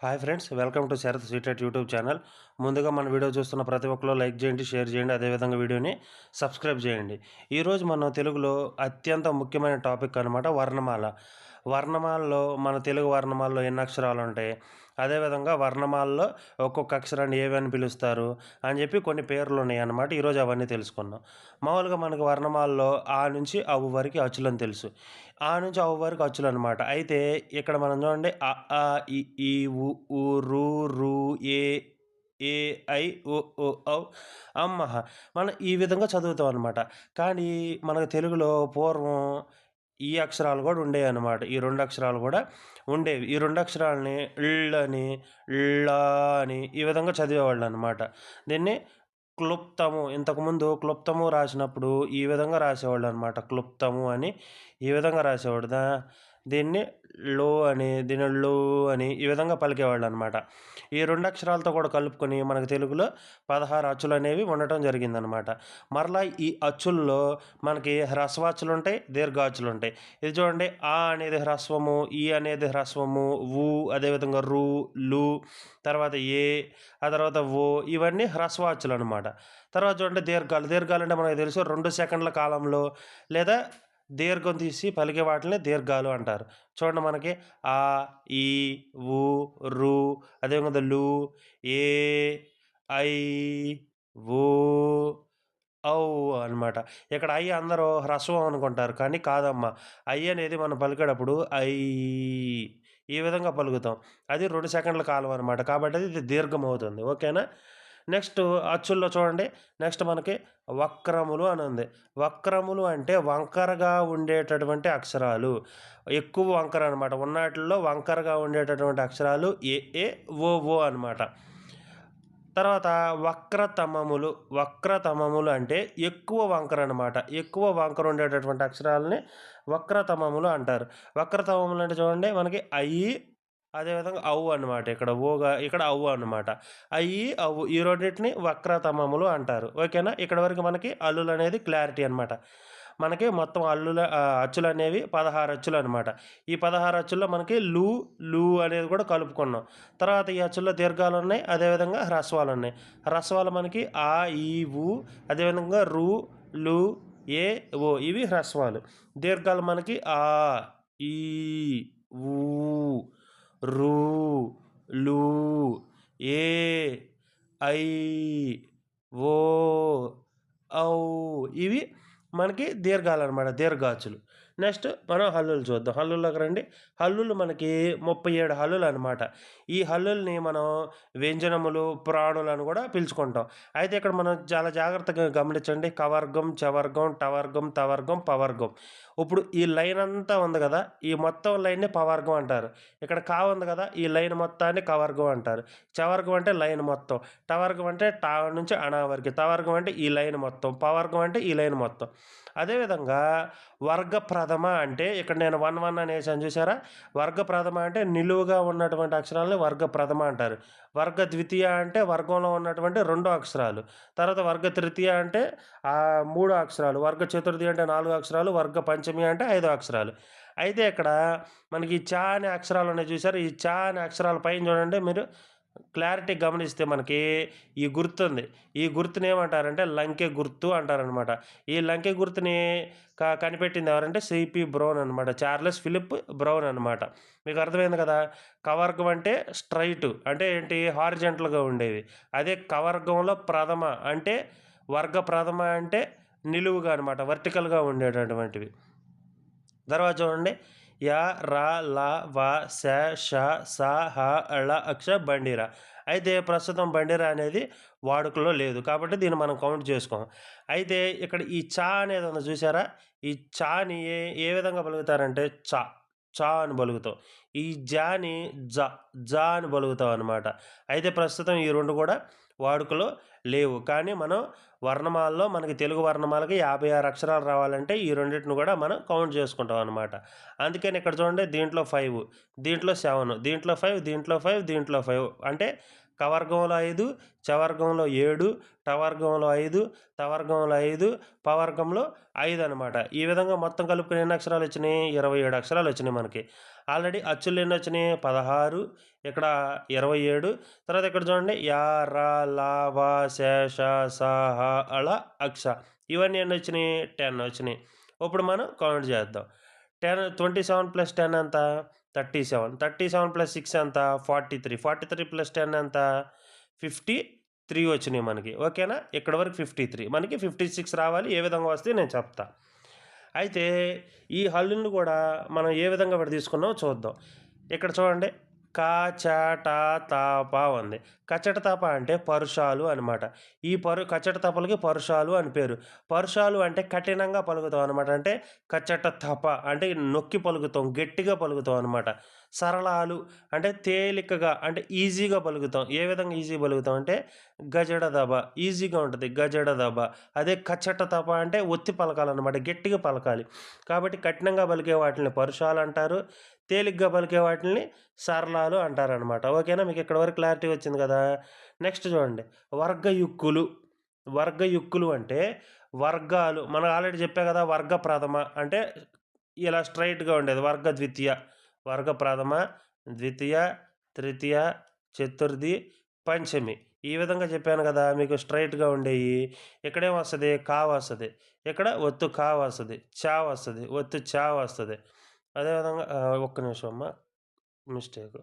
Hi friends, welcome to Sharath CTET YouTube channel. ముందుగా మన video చూస్తున్న ప్రతి ఒక్కరు లైక్ చేయండి, షేర్ చేయండి, అదేవిధంగా వీడియోని సబ్స్క్రైబ్ చేయండి. ఈరోజు మనం తెలుగులో అత్యంత ముఖ్యమైన టాపిక్ అనమాట వర్ణమాల. వర్ణమాలలో మన తెలుగు వర్ణమాలలో ఎన్ని అక్షరాలు ఉంటాయి, అదేవిధంగా వర్ణమాలలో ఒక్కొక్క అక్షరాన్ని ఏవని పిలుస్తారు అని చెప్పి కొన్ని పేర్లు ఉన్నాయి అన్నమాట. ఈరోజు అవన్నీ తెలుసుకుందాం. మామూలుగా మనకు వర్ణమాలలో ఆ నుంచి అవ్వు వరకు అచ్చులని తెలుసు. ఆ నుంచి అవ్వు వరకు అచ్చులు అనమాట. అయితే ఇక్కడ మనం చూడండి అ, ఆ, ఇ, ఈ, ఉ, రు, రు, ఏ, ఏ, ఐ, ఓ, ఓ, ఔ, అమ్మహ. మనం ఈ విధంగా చదువుతాం అనమాట. కానీ మనకు తెలుగులో పూర్వం ఈ అక్షరాలు కూడా ఉండేవి అనమాట. ఈ రెండు అక్షరాలు కూడా ఉండేవి. ఈ రెండు అక్షరాలని అని అని ఈ విధంగా చదివేవాళ్ళు అనమాట. దీన్ని క్లుప్తము, ఇంతకుముందు క్లుప్తము రాసినప్పుడు ఈ విధంగా రాసేవాళ్ళు అనమాట. క్లుప్తము అని ఈ విధంగా రాసేవాడు. దీన్ని లో అని, దీన్ని లో అని ఈ విధంగా పలికేవాళ్ళు అనమాట. ఈ రెండు అక్షరాలతో కూడా కలుపుకొని మనకు తెలుగులో 16 అచ్చులు అనేవి ఉండటం జరిగిందనమాట. మరలా ఈ అచ్చుల్లో మనకి హ్రస్వాచ్చులు ఉంటాయి, దీర్ఘాచ్చులు ఉంటాయి. ఇది చూడండి, ఆ అనేది హ్రస్వము, ఈ అనేది హ్రస్వము, ఊ, అదేవిధంగా రు, లు, తర్వాత ఏ, ఆ తర్వాత ఓ, ఇవన్నీ హ్రస్వాచ్చులు అనమాట. తర్వాత చూడండి దీర్ఘాలు. దీర్ఘాలు అంటే మనకు తెలుసు 2 సెకండ్ల కాలంలో లేదా దీర్ఘం తీసి పలికే వాటిని దీర్ఘాలు అంటారు. చూడండి మనకి ఆ, ఈ, ఊ, రు, అదేవిధంగా లు, ఏ, ఐ, ఓ, ఔ అనమాట. ఇక్కడ ఐ అందరూ హ్రస్వం అనుకుంటారు, కానీ కాదమ్మా. ఐ అనేది మనం పలికేటప్పుడు ఐ ఈ విధంగా పలుకుతాం. అది 2 సెకండ్ల కాలం అనమాట. కాబట్టి ఇది దీర్ఘం అవుతుంది. ఓకేనా. నెక్స్ట్ అచ్చుల్లో చూడండి, నెక్స్ట్ మనకి వక్రములు అని ఉంది. వక్రములు అంటే వంకరగా ఉండేటటువంటి అక్షరాలు. ఎక్కువ వంకర అనమాట. ఉన్నాటిల్లో వంకరగా ఉండేటటువంటి అక్షరాలు ఏ, ఏ, ఓ, ఓ అనమాట. తర్వాత వక్రతమములు. వక్రతమములు అంటే ఎక్కువ వంకర అనమాట. ఎక్కువ వంకర ఉండేటటువంటి అక్షరాలని వక్రతమములు అంటారు. వక్రతమములు అంటే చూడండి మనకి అయ్యి, అదేవిధంగా అవ్వు అనమాట. ఇక్కడ ఓగా, ఇక్కడ అవ్వు అనమాట. అయ్యి, అవ్వు ఈ రెండింటిని వక్రతమములు అంటారు. ఓకేనా. ఇక్కడ వరకు మనకి అల్లులు అనేది క్లారిటీ అనమాట. మనకి మొత్తం అచ్చులు అనేవి 16 అచ్చులు అనమాట. ఈ 16 అచ్చుల్లో మనకి లు అనేది కూడా కలుపుకున్నాం. తర్వాత ఈ అచ్చుల్లో దీర్ఘాలు ఉన్నాయి, అదేవిధంగా హ్రస్వాలు ఉన్నాయి. హ్రస్వాలు మనకి ఆ, ఈ, ఊ, అదేవిధంగా రు, లు, ఏ, ఓ, ఇవి హ్రస్వాలు. దీర్ఘాలు మనకి ఆ, ఈ, ఊ, రు, లు, ఏ, ఐ, ఓ, ఔ, ఇవి మనకి దీర్ఘాలు అనమాట, దీర్ఘాచులు. నెక్స్ట్ మనం హల్లులు చూద్దాం. హల్లుల్లోకి రండి. హల్లులు మనకి 37 హల్లులు అనమాట. ఈ హల్లుల్ని మనం వ్యంజనములు, ప్రాణులు అని కూడా పిలుచుకుంటాం. అయితే ఇక్కడ మనం చాలా జాగ్రత్తగా గమనించండి. కవర్గం, చవర్గం, టవర్గం, తవర్గం, పవర్గం. ఇప్పుడు ఈ లైన్ అంతా ఉంది కదా, ఈ మొత్తం లైన్ని పవర్గం అంటారు. ఇక్కడ కా ఉంది కదా, ఈ లైన్ మొత్తాన్ని కవర్గం అంటారు. చవర్గం అంటే లైన్ మొత్తం, టవర్గం అంటే టా నుంచి అణా వరకు, తవర్గం అంటే ఈ లైన్ మొత్తం, పవర్గం అంటే ఈ లైన్ మొత్తం. అదేవిధంగా వర్గ ప్రథమ అంటే ఇక్కడ నేను 1 1 అనేసాను చూసారా. వర్గ ప్రథమ అంటే నిలువుగా ఉన్నటువంటి అక్షరాలని వర్గ ప్రథమ అంటారు. వర్గ ద్వితీయ అంటే వర్గంలో ఉన్నటువంటి 2 అక్షరాలు. తర్వాత వర్గ తృతీయ అంటే 3 అక్షరాలు. వర్గ చతుర్థి అంటే 4 అక్షరాలు. వర్గ పంచమి అంటే 5 అక్షరాలు. అయితే ఇక్కడ మనకి చా అనే అక్షరాలు ఉన్నాయి చూసారు. ఈ చా అనే అక్షరాల పైన చూడండి మీరు క్లారిటీ గమనిస్తే మనకి ఈ గుర్తు ఉంది. ఈ గుర్తుని ఏమంటారంటే లంకె గుర్తు అంటారనమాట. ఈ లంకె గుర్తుని కనిపెట్టింది ఎవరంటే సిపి బ్రౌన్ అనమాట. చార్లెస్ ఫిలిప్ బ్రౌన్ అనమాట. మీకు అర్థమైంది కదా. కవర్గం అంటే స్ట్రైట్ అంటే ఏంటి, హారిజెంటల్గా ఉండేవి. అదే కవర్గంలో ప్రథమ అంటే వర్గ ప్రథమ అంటే నిలువుగా అనమాట, వర్టికల్గా ఉండేటటువంటివి. తర్వాత చూడండి యా, రా, లా, వా, శ, ష, స, హ, ళ, అక్ష, బండిరా. అయితే ప్రస్తుతం బండిరా అనేది వాడుకలో లేదు, కాబట్టి దీన్ని మనం కౌంట్ చేసుకోం. అయితే ఇక్కడ ఈ చా అనేది ఉంది చూసారా. ఈ చాని ఏ విధంగా పలుకుతారంటే చా అని పలుకుతాం. ఈ జాని జా అని పలుకుతాం అనమాట. అయితే ప్రస్తుతం ఈ రెండు కూడా వాడుకలో లేవు. కానీ మనం వర్ణమాలలో మనకి తెలుగు వర్ణమాలకి 56 అక్షరాలు రావాలంటే ఈ రెండింటిని కూడా మనం కౌంట్ చేసుకుంటాం అనమాట. అందుకని ఇక్కడ చూడండి, దీంట్లో 5, దీంట్లో 7, దీంట్లో 5, దీంట్లో 5, దీంట్లో 5 అంటే కవర్గంలో 5, చవర్గంలో 7, టవర్గంలో 5, తవర్గంలో 5, పవర్గంలో 5 అనమాట. ఈ విధంగా మొత్తం కలుపుకొని ఎన్ని అక్షరాలు వచ్చినాయి? 27 అక్షరాలు వచ్చినాయి మనకి. ఆల్రెడీ అచ్చులు ఎన్ని వచ్చినాయి? 16, ఇక్కడ 27. తర్వాత ఇక్కడ చూడండి యా, రా, లా, వా, శ, ష, స, హ, అళ, అక్ష. ఇవన్నీ ఎన్ని వచ్చినాయి? 10 వచ్చినాయి. ఇప్పుడు మనం కౌంట్ చేద్దాం. 27 + 10 ఎంత? 37. 37 + 6 ఎంత? 43. 43 + 10 ఎంత? 53 వచ్చినాయి మనకి. ఓకేనా? ఇక్కడ వరకు 53. మనకి 56 రావాలి. ఏ విధంగా వస్తే నేను చెప్తా. అయితే ఈ హల్లులను కూడా మనం ఏ విధంగా విడదీసుకున్నామో చూద్దాం. ఇక్కడ చూడండి కచట తప ఉంది. కచట తప అంటే పరుషాలు అనమాట. ఈ కచట తపలకి పరుషాలు అని పేరు. పరుషాలు అంటే కఠినంగా పలుకుతాం అనమాట. అంటే కచట తప అంటే నొక్కి పలుకుతాం, గట్టిగా పలుకుతాం అనమాట. సరళాలు అంటే తేలికగా అంటే ఈజీగా పలుకుతాం. ఏ విధంగా ఈజీ పలుకుతాం అంటే గజడ దబ ఈజీగా ఉంటుంది, గజడ దబ. అదే కచట తప అంటే ఒత్తి పలకాలన్నమాట, గట్టిగా పలకాలి. కాబట్టి కఠినంగా పలికే వాటిని పరుషాలు అంటారు, తేలిగ్గా పలికే వాటిని సరళాలు అంటారనమాట. ఓకేనా? మీకు ఇక్కడ వరకు క్లారిటీ వచ్చింది కదా. నెక్స్ట్ చూడండి వర్గయుక్కులు. వర్గయుక్కులు అంటే వర్గాలు. మనం ఆల్రెడీ చెప్పా కదా, వర్గ ప్రథమ అంటే ఇలా స్ట్రైట్గా ఉండేది వర్గ ద్వితీయ. వర్గ ప్రథమ, ద్వితీయ, తృతీయ, చతుర్థి, పంచమి. ఈ విధంగా చెప్పాను కదా మీకు, స్ట్రైట్గా ఉండేవి. ఇక్కడేం వస్తుంది? కా వస్తుంది. ఇక్కడ ఒత్తు కా వస్తుంది, చా వస్తుంది, ఒత్తు చా వస్తుంది. అదేవిధంగా ఒక్క నిమిషం అమ్మ, మిస్టేక్.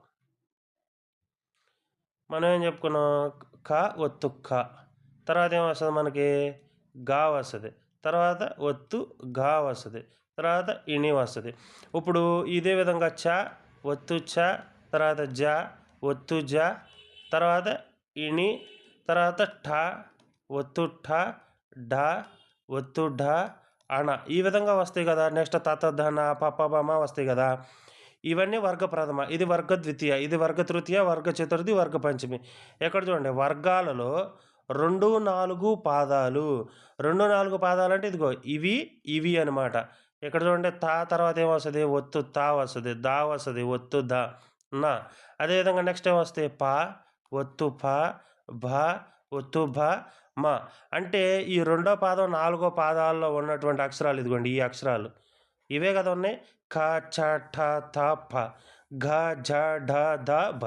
మనం ఏం చెప్పుకున్నాం? క ఒత్తు క. తర్వాత ఏమొస్తుంది మనకి? గా వస్తుంది. తర్వాత ఒత్తు గా వస్తుంది. తర్వాత ఇని వస్తుంది. ఇప్పుడు ఇదే విధంగా చ, ఒత్తు చ, తర్వాత జ, ఒత్తు జ, తర్వాత ఇని, తర్వాత ఠ, ఒత్తు ఠ, ఢ, ఒత్తు ఢ, అణ. ఈ విధంగా వస్తాయి కదా. నెక్స్ట్ తత, ధన, పప, బమ వస్తాయి కదా. ఇవన్నీ వర్గ ప్రథమ, ఇది వర్గ ద్వితీయ, ఇది వర్గ తృతీయ, వర్గ చతుర్థి, వర్గ పంచమి. ఎక్కడ చూడండి వర్గాలలో 2, 4 పాదాలు. 2, 4 పాదాలు అంటే ఇదిగో ఇవి ఇవి అనమాట. ఇక్కడ చూడండి తా తర్వాత ఏమొస్తుంది? ఒత్తు తా వస్తుంది, దా వస్తుంది, ఒత్తు ద, నా. అదేవిధంగా నెక్స్ట్ ఏమొస్తాయి? పా, ఒత్తు ప, భ, ఒత్తు భ, మా. అంటే ఈ రెండో పాదం 4గో పాదాల్లో ఉన్నటువంటి అక్షరాలు ఇదిగోండి ఈ అక్షరాలు. ఇవే కదా ఉన్నాయి. క, చ, ఠ, థ, ఫ, ఘ, ఝ, ఢ, ధ, భ.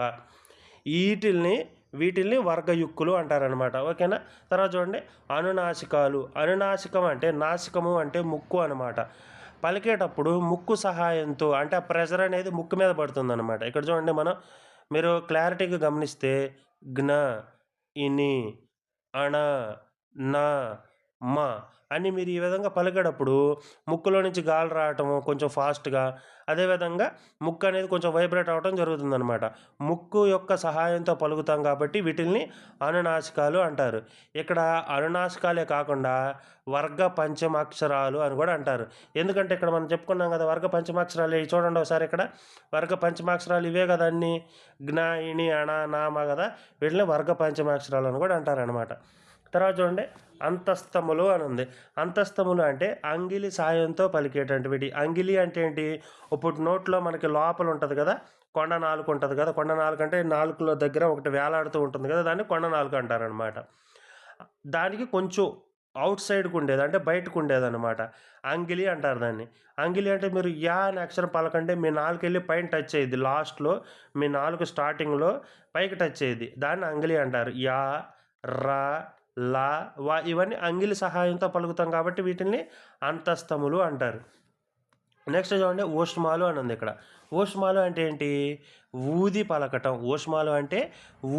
వీటిల్ని వర్గయుక్కులు అంటారనమాట. ఓకేనా? తర్వాత చూడండి అనునాసికాలు. అనునాసికం అంటే నాసికము అంటే ముక్కు అనమాట. పలికేటప్పుడు ముక్కు సహాయంతో అంటే ఆ ప్రెషర్ అనేది ముక్కు మీద పడుతుంది అనమాట. ఇక్కడ చూడండి మీరు క్లారిటీగా గమనిస్తే జ్ఞ, ఇని, అణ, న, మ అని మీరు ఈ విధంగా పలికేటప్పుడు ముక్కులో నుంచి గాలి రావటము కొంచెం ఫాస్ట్గా, అదేవిధంగా ముక్కు అనేది కొంచెం వైబ్రేట్ అవ్వటం జరుగుతుందన్నమాట. ముక్కు యొక్క సహాయంతో పలుకుతాం కాబట్టి వీటిల్ని అనునాసికాలు అంటారు. ఇక్కడ అనునాసికాలే కాకుండా వర్గ పంచమాక్షరాలు అని కూడా అంటారు. ఎందుకంటే ఇక్కడ మనం చెప్పుకున్నాం కదా వర్గ పంచమాక్షరాలు. ఇవి చూడండి ఒకసారి, ఇక్కడ వర్గ పంచమాక్షరాలు ఇవే కదా అన్నీ, జ్ఞ, ఇని, అణ, నామ కదా. వీటిని వర్గ పంచమాక్షరాలు అని కూడా అంటారనమాట. తర్వాత చూడండి అంతస్తములు అని ఉంది. అంతస్తములు అంటే అంగిలి సాయంతో పలికేటటువంటి. అంగిలి అంటే ఏంటి? ఇప్పుడు నోట్లో మనకి లోపల ఉంటుంది కదా కొండ నాలుక ఉంటుంది కదా. కొండ నాలుక అంటే నాలుకలో దగ్గర ఒకటి వేలాడుతూ ఉంటుంది కదా, దాన్ని కొండ నాలుక అంటారనమాట. దానికి కొంచెం అవుట్ సైడ్కి ఉండేది అంటే బయటకు ఉండేదన్నమాట. అంగిలి అంటారు దాన్ని. అంగిలి అంటే మీరు యా అనే అక్షరం పలకంటే మీ నాలుక వెళ్ళి పైన టచ్ అయ్యిద్ది. లాస్ట్లో మీ నాలుక స్టార్టింగ్లో పైకి టచ్ అయ్యిద్ది. దాన్ని అంగిలి అంటారు. యా, రా, లా, వా ఇవన్నీ అంగిలి సహాయంతో పలుకుతాం కాబట్టి వీటిని అంతస్తములు అంటారు. నెక్స్ట్ చూడండి ఊష్మాలు అని ఉంది ఇక్కడ. ఊష్మాలు అంటే ఏంటి? ఊది పలకటం. ఊష్మాలు అంటే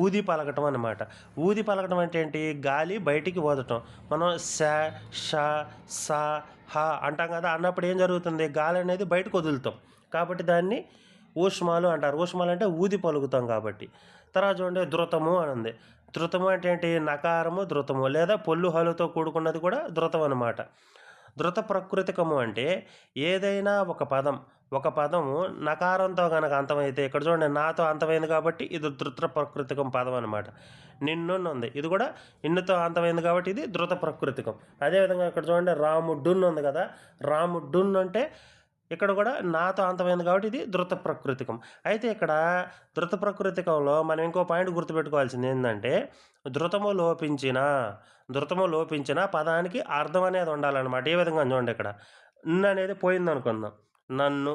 ఊది పలకటం అన్నమాట. ఊది పలకటం అంటే ఏంటి? గాలి బయటికి వదలటం. మనం స, ష, స, హ అంటాం కదా, అన్నప్పుడు ఏం జరుగుతుంది? గాలి అనేది బయటకు వదులుతాం కాబట్టి దాన్ని ఊష్మాలు అంటారు. ఊష్మాలు అంటే ఊది పలుకుతాం కాబట్టి. తర్వాత చూడండి ధృతము అని ఉంది. ధృతము అంటే ఏంటి? నకారము ధృతము లేదా పొల్లు హలుతో కూడుకున్నది కూడా ధృతం అన్నమాట. ధృత ప్రకృతికము అంటే ఏదైనా ఒక పదము నకారంతో కనుక అంతమైతే, ఇక్కడ చూడండి నాతో అంతమైంది కాబట్టి ఇది ధృత ప్రకృతికం పదం అనమాట. నిన్ను ఉంది, ఇది కూడా ఇన్నుతో అంతమైంది కాబట్టి ఇది ధృత ప్రకృతికం. అదేవిధంగా ఇక్కడ చూడండి రాముడున్ ఉంది కదా. రాముడున్ అంటే ఇక్కడ కూడా నాతో అంతమైంది కాబట్టి ఇది ధృత ప్రకృతికం. అయితే ఇక్కడ ధృత ప్రకృతికంలో మనం ఇంకో పాయింట్ గుర్తుపెట్టుకోవాల్సింది ఏందంటే, ధృతము లోపించిన, ధృతము లోపించిన పదానికి అర్థం అనేది ఉండాలనమాట. ఏ విధంగా చూడండి ఇక్కడ. అనేది పోయిందనుకుందాం. నన్ను,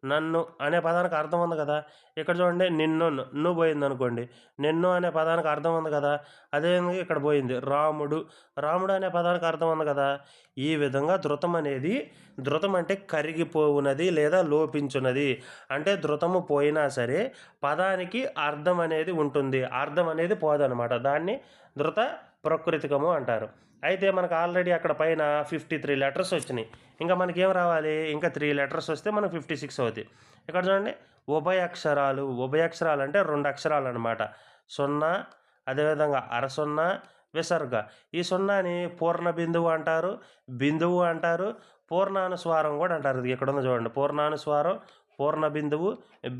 నన్ను అనే పదానికి అర్థం ఉంది కదా! ఇక్కడ చూడండి నిన్ను, ను పోయిందనుకోండి. నిన్ను అనే పదానికి అర్థం ఉంది కదా! అదేవిధంగా ఇక్కడ పోయింది. రాముడు, రాముడు అనే పదానికి అర్థం ఉంది కదా! ఈ విధంగా ధృతం అనేది, ధృతం అంటే కరిగిపోవునది లేదా లోపించున్నది. అంటే ధృతము పోయినా సరే పదానికి అర్థం అనేది ఉంటుంది. అర్థం అనేది పోదనమాట. దాన్ని ధృత ప్రకృతికము అంటారు. అయితే మనకు ఆల్రెడీ అక్కడ పైన 53 లెటర్స్ వచ్చినాయి. ఇంకా మనకేం రావాలి? ఇంకా 3 లెటర్స్ వస్తే మనకు 56 అవుతాయి. ఇక్కడ చూడండి ఉభయక్షరాలు. ఉభయక్షరాలు అంటే 2 అక్షరాలు అనమాట. 0, అదేవిధంగా అరసున్నా, విసర్గ. ఈ సున్నాని పూర్ణ బిందువు అంటారు, బిందువు అంటారు, పూర్ణానుస్వారం కూడా అంటారు. ఇది ఇక్కడ ఉంది చూడండి. పూర్ణానుస్వారం, పూర్ణ బిందువు,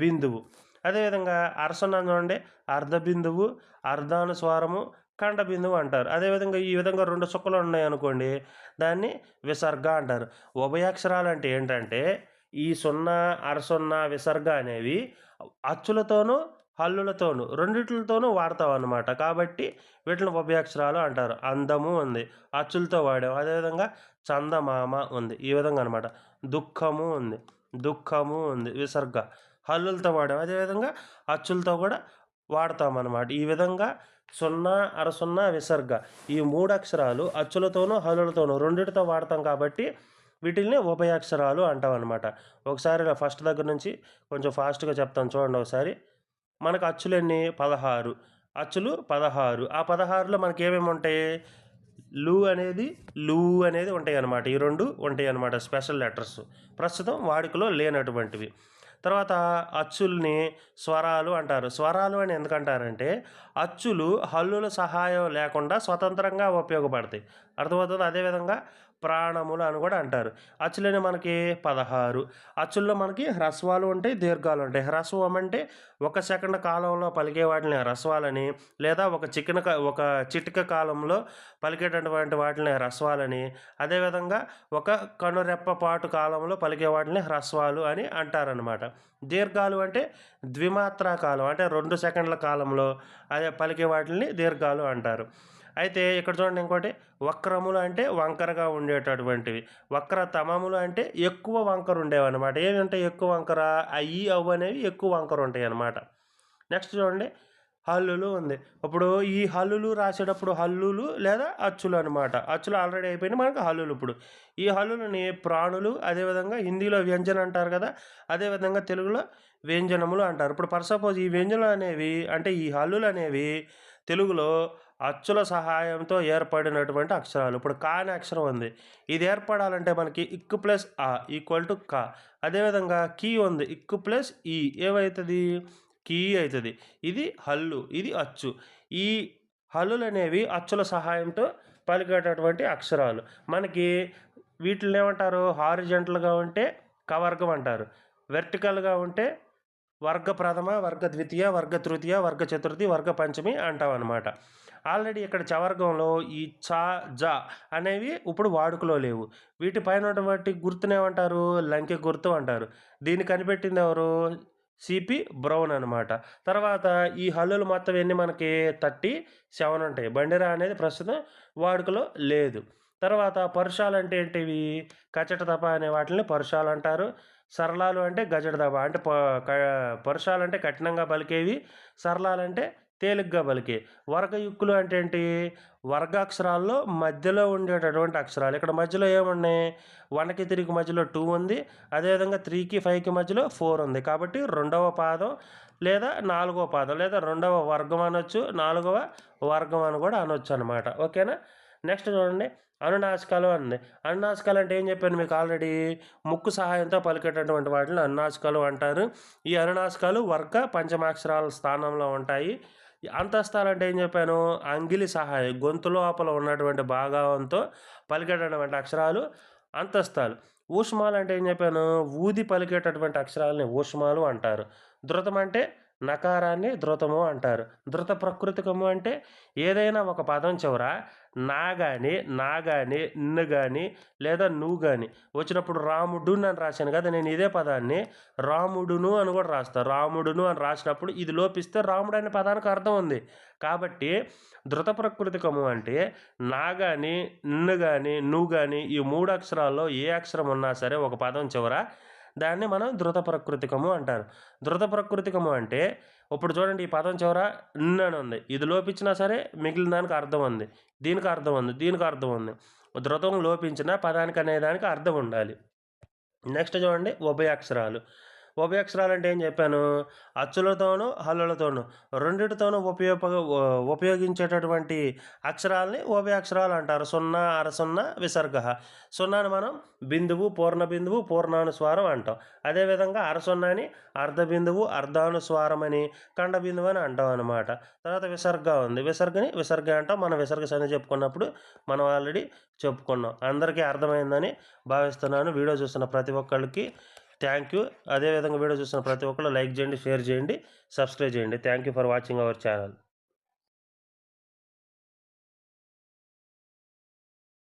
బిందువు. అదేవిధంగా అరసున్నాను చూడండి. అర్ధ బిందువు, అర్ధానుస్వారము, ఖండ బిందువు అంటారు. అదేవిధంగా ఈ విధంగా 2 చుక్కలు ఉన్నాయనుకోండి, దాన్ని విసర్గ అంటారు. ఉభయాక్షరాలు అంటే ఏంటంటే ఈ సున్నా, అరసున్నా, విసర్గ అనేవి అచ్చులతోనూ హల్లులతోనూ రెండిట్లతోనూ వాడతాం అన్నమాట. కాబట్టి వీటిని ఉభయాక్షరాలు అంటారు. అందము ఉంది, అచ్చులతో వాడాం. అదేవిధంగా చందమామ ఉంది, ఈ విధంగా అనమాట. దుఃఖము ఉంది, దుఃఖము ఉంది, విసర్గ. హల్లులతో వాడాం. అదేవిధంగా అచ్చులతో కూడా వాడతామన్నమాట. ఈ విధంగా 0, అరసున్నా, విసర్గ ఈ 3 అక్షరాలు అచ్చులతోనూ హల్లులతోనూ రెండిటితో వాడతాం కాబట్టి వీటిల్ని ఉభయాక్షరాలు అంటామన్నమాట. ఒకసారి ఫస్ట్ దగ్గర నుంచి కొంచెం ఫాస్ట్గా చెప్తాను చూడండి ఒకసారి. మనకు అచ్చులెన్ని? 16. అచ్చులు 16. ఆ 16లో మనకి ఏమేమి ఉంటాయి? లు అనేది, లు అనేది ఉంటాయి అన్నమాట. ఈ 2 ఉంటాయి అన్నమాట, స్పెషల్ లెటర్స్. ప్రస్తుతం వాడుకలో లేనటువంటివి. తర్వాత అచ్చుల్ని స్వరాలు అంటారు. స్వరాలు అని ఎందుకంటారంటే అచ్చులు హల్లుల సహాయం లేకుండా స్వతంత్రంగా ఉపయోగపడతాయి. అర్థమవుతుంది. అదేవిధంగా ప్రాణములు అని కూడా అంటారు. అచ్చులని మనకి 16. అచ్చుల్లో మనకి హ్రస్వాలు ఉంటాయి, దీర్ఘాలు ఉంటాయి. హ్రస్వం అంటే 1 సెకండ్ కాలంలో పలికే వాటిని హ్రస్వాలని, లేదా ఒక చిటిక కాలంలో పలికేటటువంటి వాటిని హ్రస్వాలని, అదేవిధంగా ఒక కనురెప్ప పాటు కాలంలో పలికే వాటిని హ్రస్వాలు అని అంటారనమాట. దీర్ఘాలు అంటే ద్విమాత్రా కాలం, అంటే 2 సెకండ్ల కాలంలో అదే పలికే వాటిని దీర్ఘాలు అంటారు. అయితే ఇక్కడ చూడండి ఇంకోటి, వక్రములు అంటే వంకరగా ఉండేటటువంటివి. వక్రతమములు అంటే ఎక్కువ వంకర ఉండేవన్నమాట. ఏంటంటే ఎక్కువ వంకర, అయ్యి అవ్వు అనేవి ఎక్కువ వంకర ఉంటాయి అన్నమాట. నెక్స్ట్ చూడండి హల్లులు ఉంది. ఇప్పుడు ఈ హల్లులు రాసేటప్పుడు హల్లులు లేదా అచ్చులు అనమాట. అచ్చులు ఆల్రెడీ అయిపోయినాయి, మనకు హల్లులు. ఇప్పుడు ఈ హల్లులని ప్రాణులు, అదేవిధంగా హిందీలో వ్యంజన అంటారు కదా, అదేవిధంగా తెలుగులో వ్యంజనములు అంటారు. ఇప్పుడు ఫర్ సపోజ్ ఈ వ్యంజనలు అనేవి, అంటే ఈ హల్లులు అనేవి తెలుగులో అచ్చుల సహాయంతో ఏర్పడినటువంటి అక్షరాలు. ఇప్పుడు కా అనే అక్షరం ఉంది. ఇది ఏర్పడాలంటే మనకి ఇక్కు ప్లస్ ఆ ఈక్వల్ టు క. అదేవిధంగా కీ ఉంది. ఇక్కు ప్లస్ ఈ ఏమవుతుంది? కీ అవుతుంది. ఇది హల్లు, ఇది అచ్చు. ఈ హల్లులు అనేవి అచ్చుల సహాయంతో పలికేటటువంటి అక్షరాలు. మనకి వీటిని ఏమంటారు? హారిజంటల్గా ఉంటే కవర్గం అంటారు, వెర్టికల్గా ఉంటే వర్గ ప్రథమ, వర్గ ద్వితీయ, వర్గ తృతీయ, వర్గ చతుర్థి, వర్గ పంచమి అంటాం అన్నమాట. ఆల్రెడీ ఇక్కడ చవర్గంలో ఈ చ, జ అనేవి ఇప్పుడు వాడుకలో లేవు. వీటిపైన ఉన్నటువంటి గుర్తునేమంటారు? లంకె గుర్తు అంటారు. దీన్ని కనిపెట్టింది ఎవరు? సిపి బ్రౌన్ అనమాట. తర్వాత ఈ హల్లులు మొత్తం ఎన్ని మనకి 37 ఉంటాయి. బండిరా అనేది ప్రస్తుతం వాడుకలో లేదు. తర్వాత పరుషాలు అంటే ఏంటివి? కచట తప అనే వాటిని పరుషాలు అంటారు. సరళాలు అంటే గజడ దబ, అంటే పరుషాలు అంటే కఠినంగా పలికేవి, సరళాలు అంటే తేలిగ్గా పలికే. వర్గయుక్కులు అంటే ఏంటి? వర్గాక్షరాల్లో మధ్యలో ఉండేటటువంటి అక్షరాలు. ఇక్కడ మధ్యలో ఏమున్నాయి? 1కి 3కి మధ్యలో 2 ఉంది, అదేవిధంగా 3కి 5కి మధ్యలో 4 ఉంది. కాబట్టి 2వ పాదం లేదా 4వ పాదం, లేదా 2వ వర్గం అనొచ్చు, 4వ వర్గం అని కూడా అనొచ్చు అనమాట. ఓకేనా? నెక్స్ట్ చూడండి అనునాసికాలు ఉంది. అనునాసికాలు అంటే ఏం చెప్పాను మీకు ఆల్రెడీ? ముక్కు సహాయంతో పలికేటటువంటి వాటిని అనునాసికాలు అంటారు. ఈ అనునాసికాలు వర్గ పంచమాక్షరాల స్థానంలో ఉంటాయి. అంతస్తాలు అంటే ఏం చెప్పాను? అంగిలి సహాయం, గొంతు లోపల ఉన్నటువంటి భాగంతో పలికేటటువంటి అక్షరాలు అంతస్తాలు. ఊష్మాలు అంటే ఏం చెప్పాను? ఊది పలికేటటువంటి అక్షరాలని ఊష్మాలు అంటారు. ధృతం అంటే నకారాన్ని ధృతము అంటారు. ధృత ప్రకృతికము అంటే ఏదైనా ఒక పదం చివర నా కానీ న్ కానీ లేదా నువ్వు కానీ వచ్చినప్పుడు రాముడు అని రాశాను కదా, నేను ఇదే పదాన్ని రాముడును అని కూడా రాస్తాను. రాముడును అని రాసినప్పుడు ఇది లోపిస్తే రాముడు అనే పదానికి అర్థం ఉంది. కాబట్టి ధృత ప్రకృతికము అంటే నా కానీ న్ కానీ నువ్వు కానీ ఈ 3 అక్షరాల్లో ఏ అక్షరం ఉన్నా సరే ఒక పదం చివర దాన్ని మనం ధృత ప్రకృతికము అంటారు. ధృత ప్రకృతికము అంటే ఇప్పుడు చూడండి, ఈ పదం చివర న్ అని ఉంది, ఇది లోపించినా సరే మిగిలిన దానికి అర్థం ఉంది, దీనికి అర్థం ఉంది, దీనికి అర్థం ఉంది. ధృతం లోపించిన పదానికి అనేదానికి అర్థం ఉండాలి. నెక్స్ట్ చూడండి, ఉభయాక్షరాలు. ఉభయాక్షరాలు అంటే ఏం చెప్పాను, అచ్చులతోనూ హల్లులతోనూ రెండిటితోనూ ఉపయోగించేటటువంటి అక్షరాలని ఉభయాక్షరాలు అంటారు. సున్నా అరసున్నా విసర్గ. సున్నాని మనం బిందువు, పూర్ణ బిందువు, పూర్ణానుస్వారం అంటాం. అదేవిధంగా అరసున్నాని అర్ధ బిందువు, అర్ధానుస్వారం అని, ఖండ బిందువు అని అంటాం అనమాట. తర్వాత విసర్గ ఉంది, విసర్గని విసర్గ అంటాం. మనం విసర్గ సంధి చెప్పుకున్నప్పుడు మనం ఆల్రెడీ చెప్పుకున్నాం. అందరికీ అర్థమైందని భావిస్తున్నాను. వీడియో చూస్తున్న ప్రతి ఒక్కళ్ళకి థ్యాంక్ యూ. అదేవిధంగా వీడియో చూస్తున్న ప్రతి ఒక్కళ్ళు లైక్ చేయండి, షేర్ చేయండి, సబ్స్క్రైబ్ చేయండి. Thank you for watching our channel.